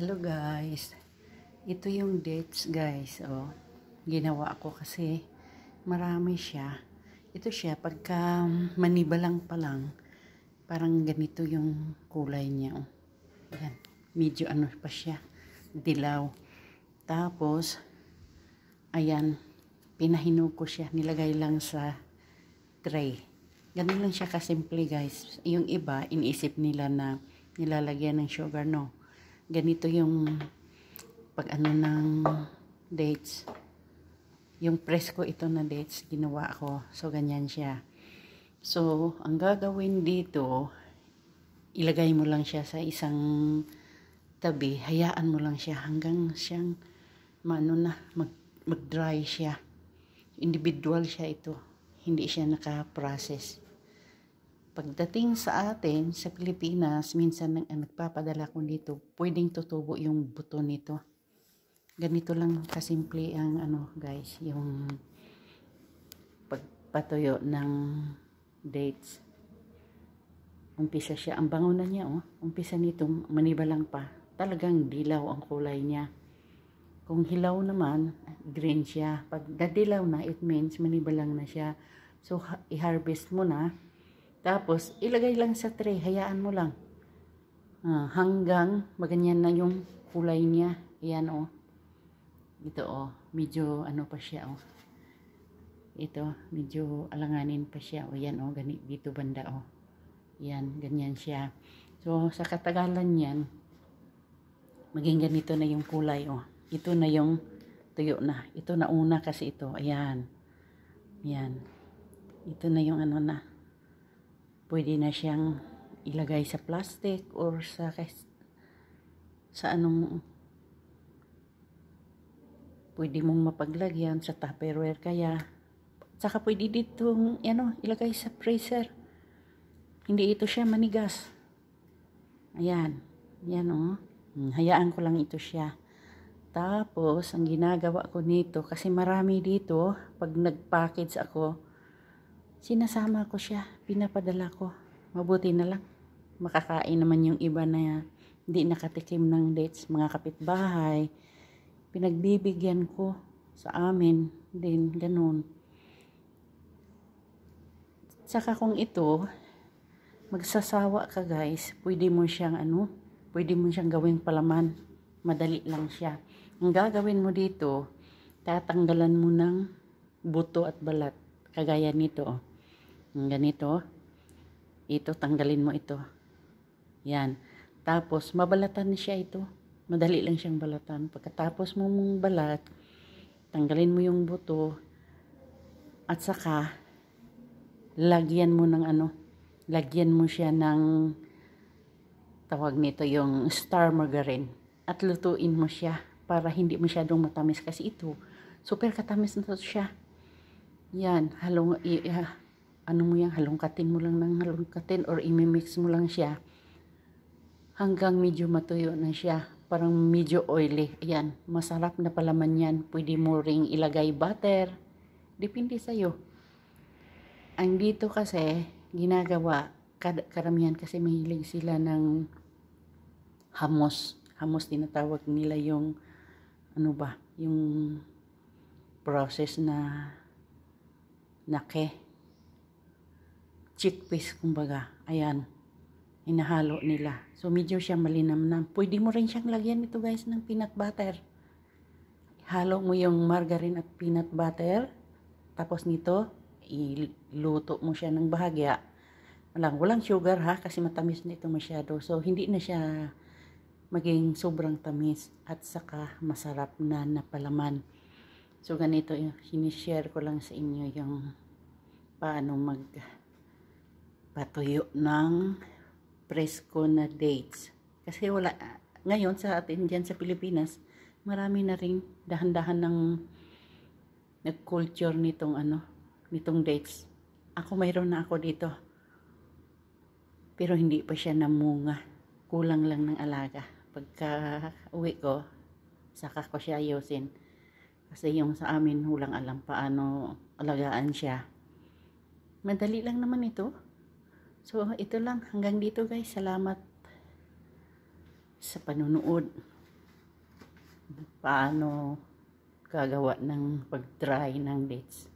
Hello guys, ito yung dates guys, ginawa ko kasi marami siya. Ito siya, pagka manibalang pa lang, parang ganito yung kulay niya. Ayan, medyo ano pa siya, dilaw. Tapos, ayan, pinahinog ko siya, nilagay lang sa tray. Ganun lang siya kasimple guys. Yung iba, iniisip nila na nilalagyan ng sugar, no. Ganito yung pag ano ng dates. Yung presko ito na dates, ginawa ko. So, ganyan siya. So, ang gagawin dito, ilagay mo lang siya sa isang tabi. Hayaan mo lang siya hanggang siyang mag-dry siya. Individual siya ito. Hindi siya naka-process. Pagdating sa atin, sa Pilipinas, minsan nagpapadala ko dito, pwedeng tutubo yung buto nito. Ganito lang kasimple ang guys, yung pagpatuyo ng dates. Umpisa siya, ang bango na niya, umpisa nito, manibalang pa. Talagang dilaw ang kulay niya. Kung hilaw naman, green siya. Pag nadilaw na, it means manibalang na siya. So, i-harvest mo na. Tapos, ilagay lang sa tray. Hayaan mo lang. Hanggang maganyan na yung kulay niya. Ayan, Ito, medyo ano pa siya, Ito, medyo alanganin pa siya. Yan, ganito, dito banda, Yan, ganyan siya. So, sa katagalan yan, maging ganito na yung kulay, Ito na yung tuyo na. Ito na una kasi ito. Ayan. Yan. Ito na yung na. Pwede na siyang ilagay sa plastic or sa pwede mong mapaglagyan sa Tupperware kaya. Saka pwede ditong ilagay sa freezer. Hindi ito siya manigas. Ayan. Yan, hayaan ko lang ito siya. Tapos, ang ginagawa ko nito, kasi marami dito, pag nag-package ako, sinasama ko siya, pinapadala ko. Mabuti na lang. Makakain naman yung iba na hindi nakatikim ng dates, mga kapitbahay. Pinagbibigyan ko sa amin din, ganun. Saka kung ito, magsasawa ka guys, pwede mo siyang gawing palaman. Madali lang siya. Ang gagawin mo dito, tatanggalan mo ng buto at balat. Kagaya nito, ganito. Ito, tanggalin mo ito. Yan. Tapos, mabalatan siya ito. Madali lang siyang balatan. Pagkatapos mo mong balat, tanggalin mo yung buto. At saka, lagyan mo siya ng, tawag nito, yung star margarine. At lutuin mo siya para hindi masyadong matamis. Kasi ito, super katamis na siya. Yan, halongkatin mo lang ng halongkatin or imimix mo lang siya hanggang medyo matuyo na siya, parang medyo oily. Ayan, masarap na palaman yan. Pwede mo ring ilagay butter, depende sa'yo. Ang dito kasi ginagawa, karamihan kasi mahilig sila ng hamos tinatawag nila yung yung process na chickpeas kumbaga. Ayan, hinahalo nila. So, medyo siya malinamnam. Pwede mo rin siyang lagyan ito guys ng peanut butter. Halo mo yung margarine at peanut butter. Tapos nito, iluto mo siya ng bahagya. Walang sugar kasi matamis na ito masyado. So, hindi na siya maging sobrang tamis at saka masarap na napalaman. So, ganito yung sinishare ko lang sa inyo yung paano magpatuyo ng presko na dates. Kasi ngayon sa atin dyan sa Pilipinas, marami na rin dahan-dahan ng nag-culture nitong dates. Mayroon na ako dito. Pero hindi pa siya namunga. Kulang lang ng alaga. Pagka uwi ko, saka ko siya ayusin. Kasi yung sa amin, hulang alam paano alagaan siya. Madali lang naman ito. So, ito lang. Hanggang dito guys. Salamat sa panunood. paano gagawa ng pag-dry ng dates.